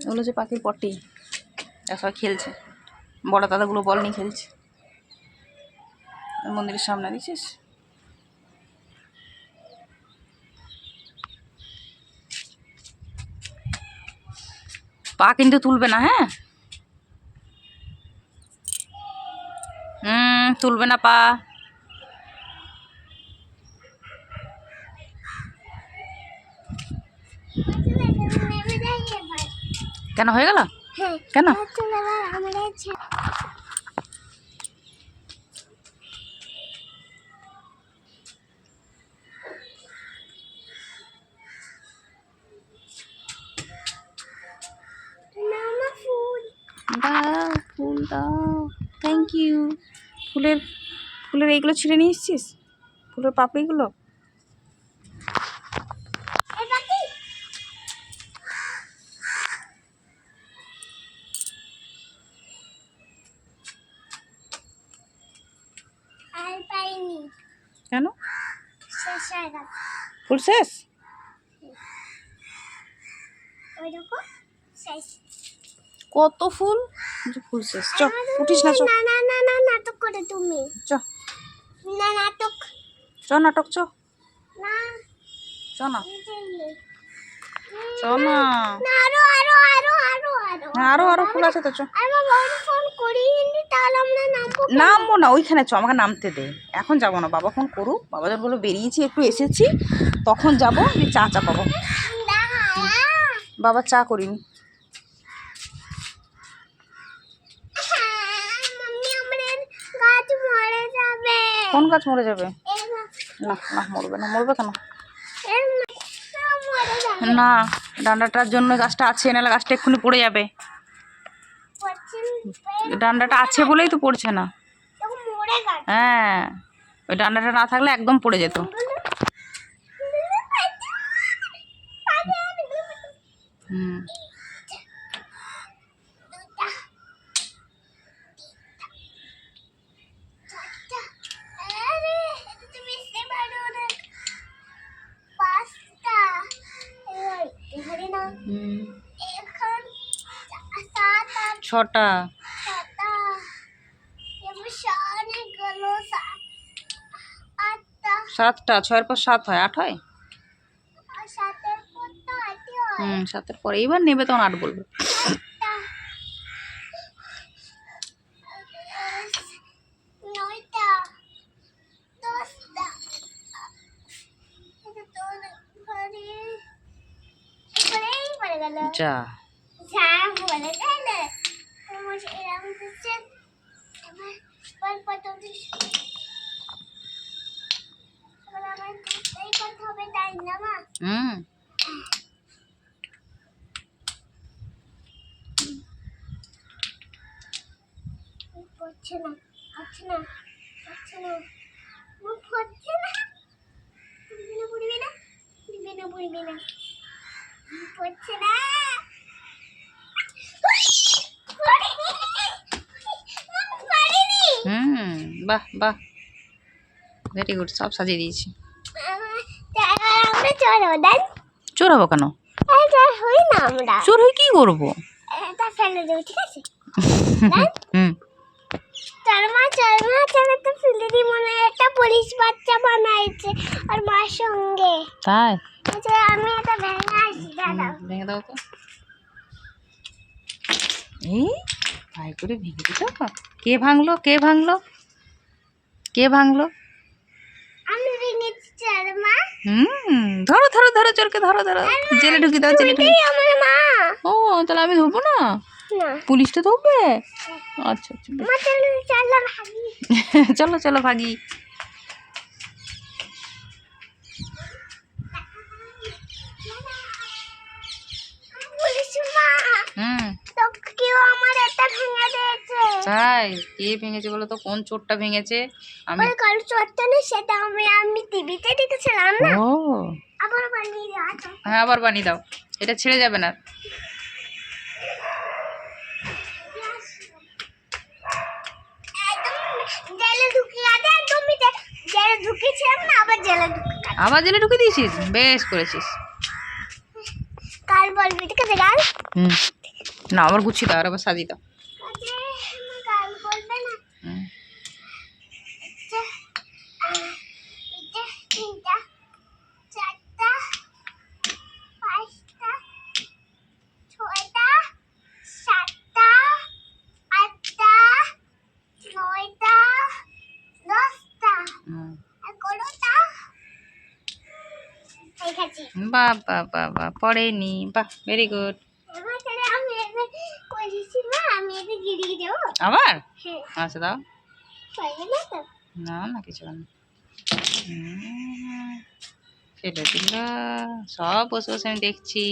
ওগুলো যে পাখির পটি, সবাই খেলছে, বড় দাদাগুলো বল নিয়ে খেলছে মন্দিরের সামনে, দিচ্ছিস। পা কিন্তু তুলবে না, হ্যাঁ তুলবে না পা। কেন হয়ে গেল? কেন? দাও ফুল দাও, থ্যাংক ইউ। ফুলের এইগুলো ছিঁড়ে নিয়ে এসছিস, ফুলের পাপড়িগুলো। কেন? ফুল শেষ? কত ফুল, ফুল শেষ। চ উঠিস না, চ নাটক করে তুমি, চ নাটক নাটক, চ না চ না, আরো ফুল আছে তো, চ। নামবো না ওইখানে, চ আমাকে নামতে দে, এখন যাবো না, বাবা ফোন করুক, বাবা যখন বলো বেরিয়েছি একটু এসেছি তখন যাবো, চা পাবো। বাবা চা করিনি। কোন গাছ মরে যাবে? না না মরবে না, মরবে কেন? না ডান্ডাটার জন্য গাছটা আছে, নাহলে গাছটা এক্ষুনি পড়ে যাবে। ডান্ডাটা আছে বলেই তো পড়ছে না। হ্যাঁ ওই ডান্ডাটা না থাকলে একদম পড়ে যেত। ছটা, 7টা, 6-এর পর 7 হয়, 8 হয়। 7-এর পরে এইবার নেবে তখন 8 বলবে। যা বাহ বাহ, ভেরি গুড, সব সাজিয়ে দিয়েছি। চোর হবো কেন? চোর হয়ে কি করবো? পুলিশ বাচ্চা বানাইছে আর মার সঙ্গে, তাই আমি এটা ভেঙে আসি, ভেঙে দাও তো। এই ভাই করে ভেঙে দিত। কে ভাঙলো? কে ভাঙলো? কে ভাঙলো? আমি ভেঙেছি চরমা। ধরো ধরো ধরো, চোরকে ধরো ধরো, জেলে ঢুকি দাও, জেলে ঢুকি। আমার মা। ও তাহলে আমি ধরবো না? না পুলিশ তো ধরবে। আচ্ছা আচ্ছা, মা চলো ভাগি। চলো চলো ভাগি। তাই কে ভেঙেছে বলো তো? কোন চোরটা ভেঙেছে? আমি কারো চোরটা না, সেটা আমি টিভিতে দেখেছিলাম না। ও আবার বানিয়ে দাও। হ্যাঁ আবার বানিয়ে দাও, এটা ছেড়ে যাবে না। একদম জেলে ঢুকিয়ে আছে, একদম জলে ঢুকে কাজ। আবার জেলে ঢুকে দিয়েছিস, বেশ করেছিস। কাল বলবি ঠিক আছে কাল? হুম, না আবার গুছিয়ে দাও আর আবার সাজিয়ে দাও। কাল বলবে না। হুম। এটা তিনটা, চারটা, পাঁচটা, ছয়টা, সাতটা, আটটা, নয়টা, দশটা, হুম। আর কোনোটা দেখাচ্ছি। বাহ বাহ বাহ বাহ, পড়েনি, বাহ, ভেরি গুড। এবার তাহলে আমি এবার করেছি না, আমি এটা গিরিয়ে দেবো। আবার হ্যাঁ, আচ্ছা দাও। পারবে না তো? না না কিছু না। ফেলে দিল সব, বসে বসে আমি দেখছি।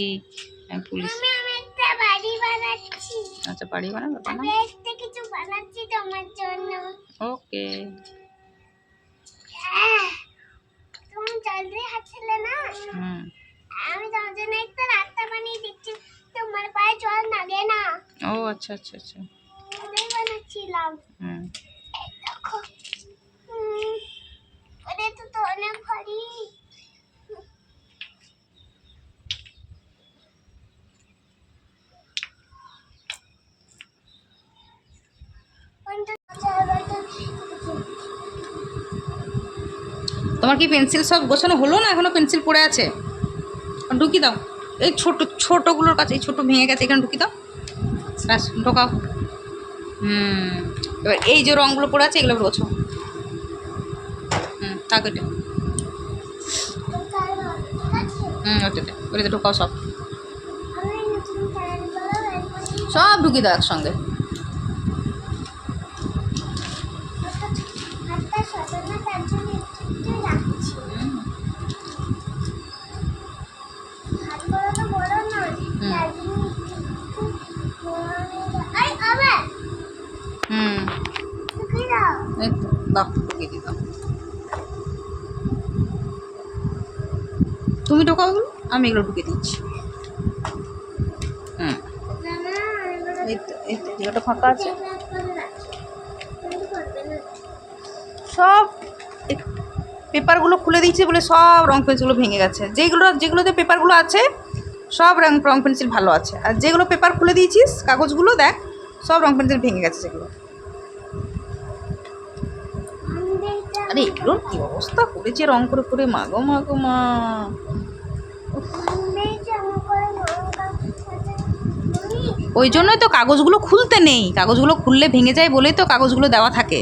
আমি পুলিশ। আমি একটা বাড়ি বানাচ্ছি। আচ্ছা বাড়ি বানাবে, আমি বানাও। একটা কিছু বানাচ্ছি তোমার জন্য। ওকে। তুমি জলদি হাঁটছিলে না, হুম। আমি তোমার জন্য একটা রাস্তা বানিয়ে দিচ্ছি, তোমার পায়ে জল লাগে না। ও আচ্ছা আচ্ছা আচ্ছা। ওটাই বানাচ্ছিলাম। হুম। এই দেখো, ওটা তো অনেক ভারী। তোমার কি পেন্সিল সব গোছানো হলো না, এখনো পেন্সিল পড়ে আছে? ঢুকি দাও এই ছোট ছোটগুলোর কাছে, এই ছোট ভেঙে গেছে, এখানে ঢুকি দাও, ব্যাস ঢোকাও। হুম, এবার এই যে রঙগুলো পড়ে আছে এগুলো রোছো। হুম, থাক ওটা। ওটাতে ওটাতে ঢোকাও সব, সব ঢুকি দাও একসঙ্গে। হুম, এই তো দাও, ঢুকিয়ে দিই দাও। তুমি ঢোকাও এগুলো, আমি এগুলো ঢুকে দিচ্ছি। হুম, এই তো জায়গাটা ফাঁকা আছে। সব পেপারগুলো খুলে দিয়েছে বলে সব রং পেন্সিলগুলো ভেঙে গেছে। যেগুলোতে পেপারগুলো আছে সব রং পেন্সিল ভালো আছে, আর যেগুলো পেপার খুলে দিয়েছিস কাগজগুলো দেখ সব রং পেন্সিল ভেঙে গেছে সেগুলো। আরে এগুলোর কী অবস্থা করেছে রং করে করে, মাগো মাগো মা। ওই জন্যই তো কাগজগুলো খুলতে নেই, কাগজগুলো খুললে ভেঙে যায় বলেই তো কাগজগুলো দেওয়া থাকে।